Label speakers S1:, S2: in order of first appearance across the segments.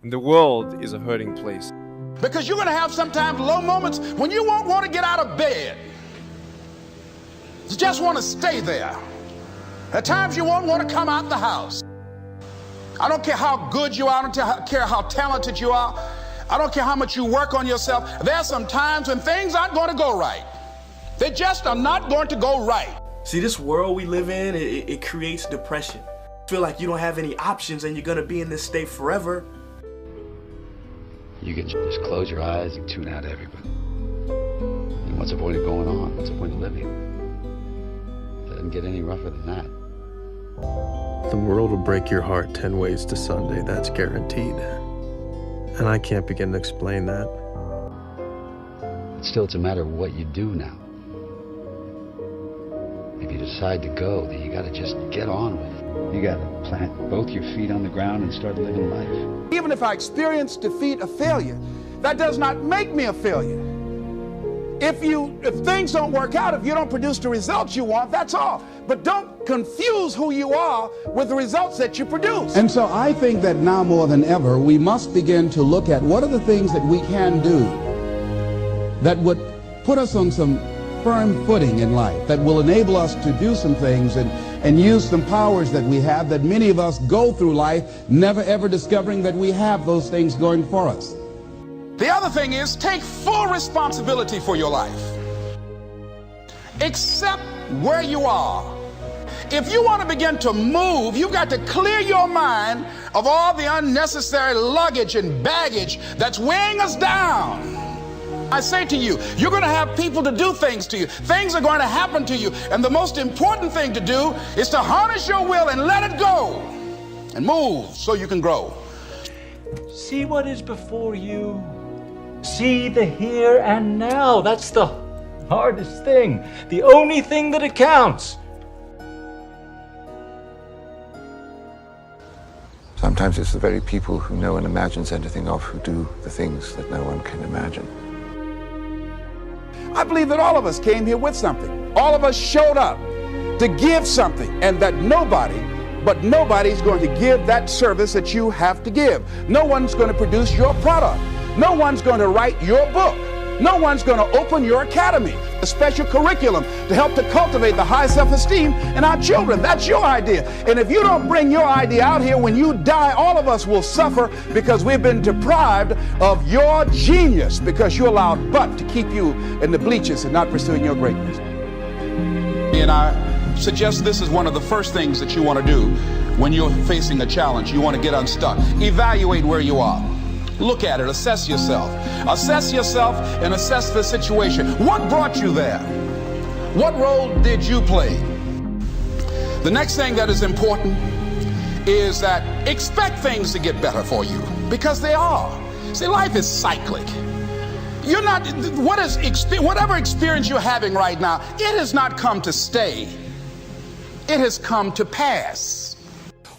S1: And the world is a hurting place.
S2: Because you're going to have sometimes low moments when you won't want to get out of bed. You just want to stay there. At times you won't want to come out the house. I don't care how good you are. I don't care how talented you are. I don't care how much you work on yourself. There are some times when things aren't going to go right. They just are not going to go right.
S3: See, this world we live in, it creates depression. You feel like you don't have any options and you're going to be in this state forever.
S4: You can just close your eyes and tune out everybody. And what's the point of going on? What's the point of living? It doesn't get any rougher than that.
S5: The world will break your heart 10 ways to Sunday, that's guaranteed. And I can't begin to explain that.
S4: But still, it's a matter of what you do now. If you decide to go, then you gotta just get on with it. You gotta plant both your feet on the ground and start living life.
S2: Even if I experience defeat or failure, that does not make me a failure. If things don't work out, if you don't produce the results you want, that's all. But don't confuse who you are with the results that you produce.
S6: And so I think that now more than ever, we must begin to look at what are the things that we can do that would put us on some firm footing in life, that will enable us to do some things and use some powers that we have, that many of us go through life never ever discovering that we have those things going for us.
S2: The other thing is, take full responsibility for your life. Accept where you are. If you want to begin to move, you've got to clear your mind of all the unnecessary luggage and baggage that's weighing us down. I say to you, you're going to have people to do things to you. Things are going to happen to you. And the most important thing to do is to harness your will and let it go and move so you can grow.
S7: See what is before you. See the here and now. That's the hardest thing. The only thing that counts.
S8: Sometimes it's the very people who no one imagines anything of who do the things that no one can imagine.
S2: I believe that all of us came here with something. All of us showed up to give something, and that nobody's going to give that service that you have to give. No one's going to produce your product. No one's going to write your book. No one's going to open your academy, a special curriculum to help to cultivate the high self-esteem in our children. That's your idea. And if you don't bring your idea out here, when you die, all of us will suffer because we've been deprived of your genius because you allowed butt to keep you in the bleachers and not pursuing your greatness. And I suggest this is one of the first things that you want to do when you're facing a challenge. You want to get unstuck. Evaluate where you are. Look at it, assess yourself. Assess yourself and assess the situation. What brought you there? What role did you play? The next thing that is important is that expect things to get better for you, because they are. See, life is cyclic. You're not, whatever experience you're having right now, it has not come to stay. It has come to pass.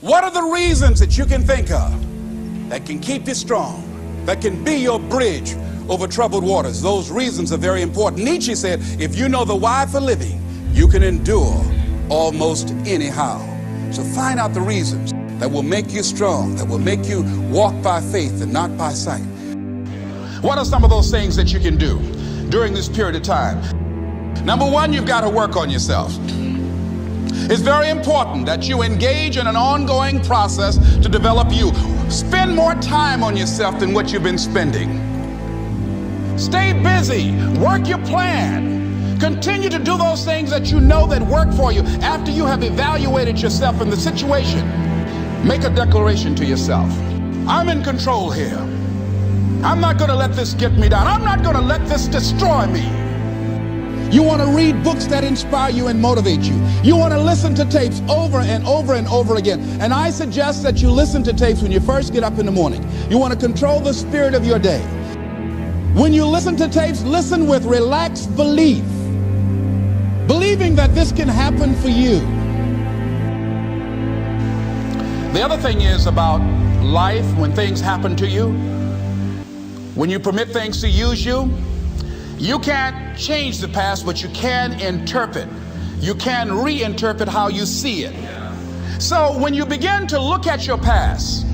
S2: What are the reasons that you can think of that can keep you strong, that can be your bridge over troubled waters? Those reasons are very important. Nietzsche said, if you know the why for living, you can endure almost anyhow. So find out the reasons that will make you strong, that will make you walk by faith and not by sight. What are some of those things that you can do during this period of time? Number one, you've got to work on yourself. It's very important that you engage in an ongoing process to develop you. Spend more time on yourself than what you've been spending. Stay busy, work your plan. Continue to do those things that you know that work for you after you have evaluated yourself in the situation. Make a declaration to yourself. I'm in control here. I'm not going to let this get me down. I'm not going to let this destroy me. You want to read books that inspire you and motivate you. You want to listen to tapes over and over and over again. And I suggest that you listen to tapes when you first get up in the morning. You want to control the spirit of your day. When you listen to tapes, listen with relaxed belief, believing that this can happen for you. The other thing is about life, when things happen to you, when you permit things to use you, you can't change the past, but you can interpret. You can reinterpret how you see it. So when you begin to look at your past,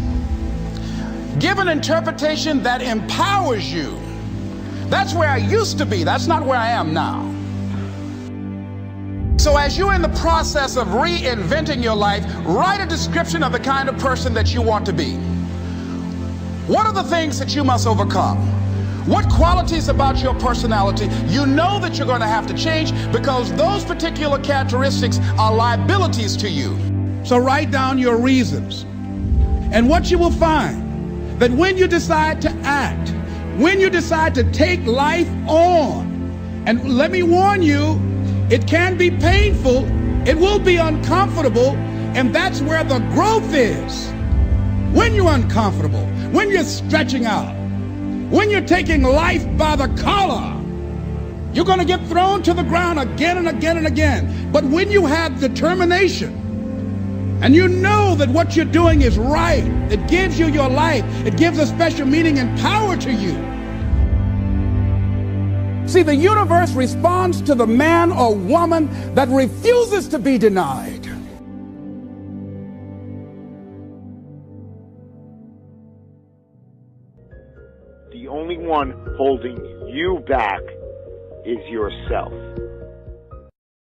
S2: Give an interpretation that empowers you. That's where I used to be. That's not where I am now. So as you're in the process of reinventing your life, write a description of the kind of person that you want to be. What are the things that you must overcome? What qualities about your personality you know that you're going to have to change, because those particular characteristics are liabilities to you.
S6: So write down your reasons. And what you will find, that when you decide to act, when you decide to take life on, and let me warn you, it can be painful, it will be uncomfortable, and that's where the growth is. When you're uncomfortable, when you're stretching out, when you're taking life by the collar, you're going to get thrown to the ground again and again and again. But when you have determination, and you know that what you're doing is right, it gives you your life, it gives a special meaning and power to you.
S2: See, the universe responds to the man or woman that refuses to be denied.
S9: The only one holding you back is yourself.